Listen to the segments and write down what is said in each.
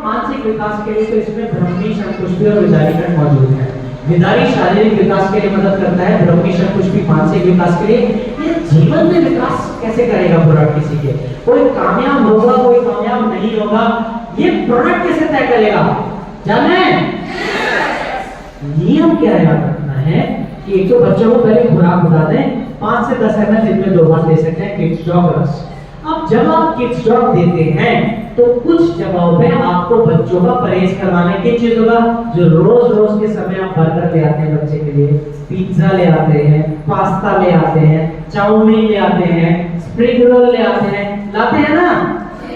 मानसिक विकास के लिए तो इसमें ब्रह्मी, संतुष्टि और विदारीकरण मौजूद है। विदारी शारीरिक विकास के लिए मदद करता है, ब्रह्मी संतुष्टि मानसिक विकास के लिए। ये जीवन में विकास कैसे करेगा प्रोडक्ट किसी के? कोई कामयाब होगा, कोई कामयाब नहीं होगा, ये प्रोडक्ट कैसे तय करेगा? जाना है? नियम क्या रखना है कि एक तो बच्चों को पहले खुराक बता दें, 5 से 10 ml दिन में 2 बार दे सकते हैं किड्स डॉग रस। अब जब आप किड्स डॉग देते हैं तो कुछ जगहों पे आपको बच्चों का परहेज करवाने की चीजों का, जो रोज रोज के समय आप बर्गर ले आते हैं बच्चे के लिए, पिज्जा ले आते हैं, पास्ता ले आते हैं, चाउमीन ले आते हैं, स्प्रिंग रोल ले आते हैं, लाते हैं ना?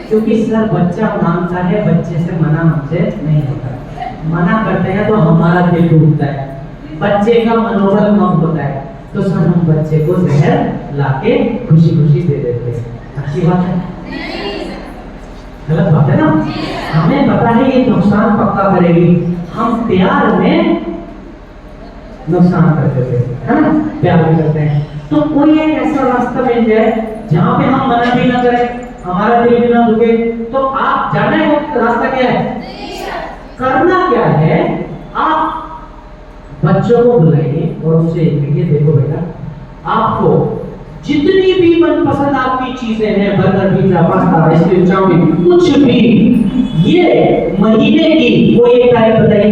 क्योंकि सर बच्चा मांगता है, बच्चे से मना हमसे नहीं होता। मना करते हैं तो हमारा दिल टूटता है, बच्चे का मनोबल कम होता है, तो सर हम बच्चे को जहर लाके खुशी खुशी दे देते हैं। अच्छी बात है? गलत बात है ना? हमें पता है ये नुकसान पक्का करेगी, हम प्यार में नुकसान कर देते हैं, है ना? प्यार भी करते हैं। तो कोई एक ऐसा रास्ता मिल जाए जहाँ पे हम मना भी ना करें, हमारा दिल भी ना दुखे, तो आप जाने वो रास्ता क्या है? करना क्या है? आप बच्चों को बुलाइए और उनसे कहिए, देखो बेटा, आपको जितनी भी मनपसंद आपकी चीजें हैं, burger, pizza, pasta, ice cream, chowmein, कुछ भी, ये महीने की कोई एक तारीख बताइए,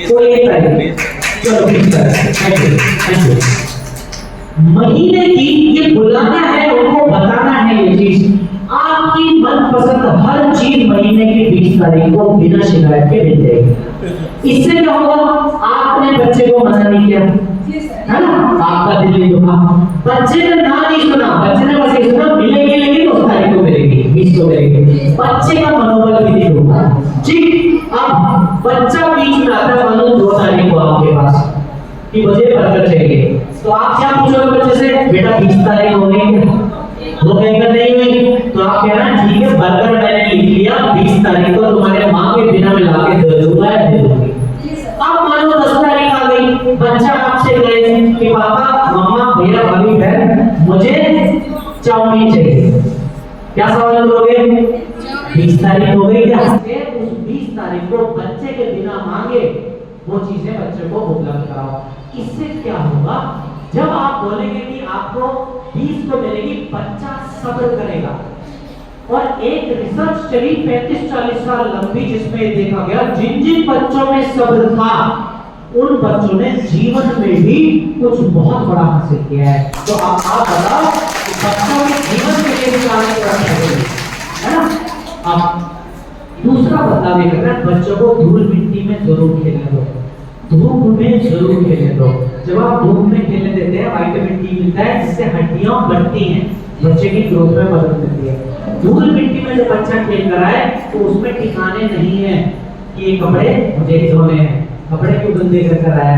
कोई एक तारीख। चलो थैंक यू। महीने की ये बुलाना है, उनको बताना है ये चीज, आपकी मनपसंद हर चीज महीने की 20 तारीख को बिना शिकायत के मिल जाएगी। इससे क्या होगा? आपने बच्चे को मना नहीं किया, है ना? आपका दिल नहीं दुखा, बच्चे ने ना नहीं सुना, बच्चे ने बस ये सुना मिलेगी, लेकिन उस तारीख को मिलेगी, 20 को मिलेगी, बच्चे का मनोबल भी नहीं दुखा। ठीक, अब बच्चा बीच में आता है, मानो 2 तारीख को आपके पास कि मुझे बर्गर चाहिए, तो आप क्या पूछोगे बच्चे से? बेटा 20 तारीख हो गई क्या? वो कहेगा नहीं हुई, तो आप कहना ठीक है, बर्गर मैंने लिख लिया, 20 तारीख को तुम्हारे माँ के बिना मिला के दे दूंगा या दे दूंगी। अब मानो 10 तारीख आ गई, बच्चा आपसे कहे कि पापा, मम्मा, भैया, भाभी, बहन, मुझे चाउमीन चाहिए, क्या सवाल करोगे? 20 तारीख हो गई क्या? उस 20 तारीख को बच्चे के बिना मांगे वो चीजें बच्चे को उपलब्ध कराओ। इससे क्या होगा? जब आप बोलेंगे कि आपको 20 को मिलेगी, बच्चा सब्र करेगा। और एक रिसर्च चली 35-40 साल लंबी, जिसमें देखा गया जिन जिन बच्चों में सब्र था, उन बच्चों ने जीवन में भी कुछ बहुत बड़ा हासिल किया है। तो आप बताओ, बच्चों के जीवन के लिए भी कार्य करना है ना? आप दूसरा बदलाव ये करना है, बच्चों को धूल मिट्टी में जरूर खेलने दो, धूप में जरूर खेलने दो। जब आप धूप में खेलने देते हैं, विटामिन डी मिलता है, जिससे हड्डियां बढ़ती हैं, बच्चे की ग्रोथ में मदद मिलती है। धूल मिट्टी में जब बच्चा खेल कर आए तो उसमें ठिकाने नहीं है कि ये कपड़े मुझे ही धोने हैं, कपड़े क्यों गंदे कर आया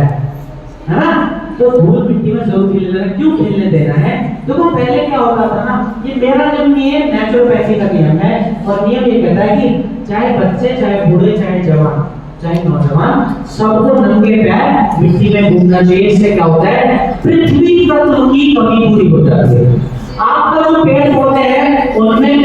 है ना? तो धूल मिट्टी में जरूर खेलने देना। क्यों खेलने देना है? देखो पहले क्या होता था ना, ये मेरा नियम नहीं है, नेचुरोपैथी का नियम है, और नियम ये कहता है कि चाहे बच्चे, चाहे बूढ़े, चाहे जवान, चाहे नौजवान, सबको नंगे पैर मिट्टी में घूमना चाहिए। इससे क्या होता है? पृथ्वी तत्व की कमी पूरी हो जाती है। आपका जो पेड़ पौधे हैं उनमें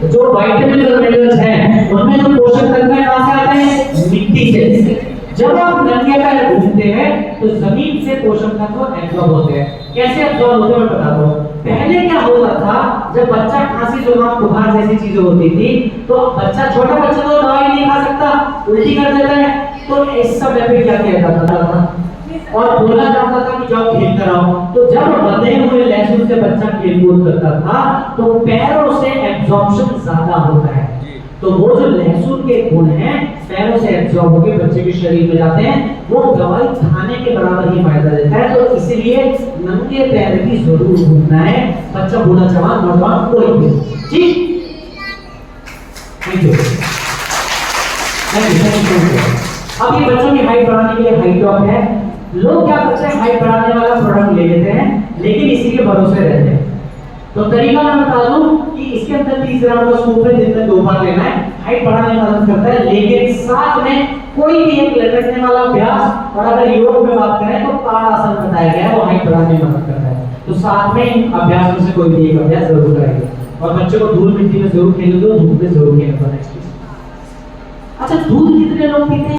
जो विटामिन और मिनरल्स हैं, उनमें जो पोषक तत्व हैं कहां से आते हैं? मिट्टी से। जब आप नंगे पैर घूमते हैं तो जमीन से पोषक तत्व एब्जॉर्ब होते हैं। कैसे एब्जॉर्ब होते हैं मैं बता दूं। पहले क्या होता था, जब बच्चा खांसी, जुकाम, बुखार जैसी चीजें होती थी, तो बच्चा, छोटा बच्चा तो दवाई नहीं खा सकता, उल्टी कर देता है, तो इस समय पे क्या किया जाता था और बोला जाता था कि जाओ खेल कर आओ। तो जब बंधे हुए लहसुन से बच्चा खेल-कूद करता था तो पैरों से एब्जॉर्प्शन ज्यादा होता है, तो वो जो लहसुन के गुण हैं पैरों से एब्जॉर्ब होकर बच्चे के शरीर में जाते हैं, वो दवाई खाने के बराबर ही फायदा देता है। तो इसलिए नंगे पैर भी जरूर घूमना है, बच्चा, बूढ़ा, जवान, नौजवान, कोई भी। ठीक, अब ये बच्चों की हाइट बढ़ाने के लिए हाइट टॉप है। लोग क्या करते हैं, हाइट बढ़ाने वाला प्रोडक्ट ले लेते हैं, लेकिन इसी के भरोसे रहते हैं। तो तरीका मैं बता दूं कि इसके अंदर 30 ग्राम का सूप है, दिन में 2 बार लेना है, हाइट बढ़ाने में मदद करता है, लेकिन साथ में कोई भी एक लटकने वाला अभ्यास, और अगर योग में बात करें तो ताड़ासन बताया गया है, वो हाइट बढ़ाने में मदद करता है। तो साथ में अभ्यास में से कोई भी एक अभ्यास जरूर करेंगे, और बच्चों को धूल मिट्टी में जरूर खेलने दो, धूप में जरूर खेलने दो। नेक्स्ट अच्छा दूध कितने लोग पीते हैं?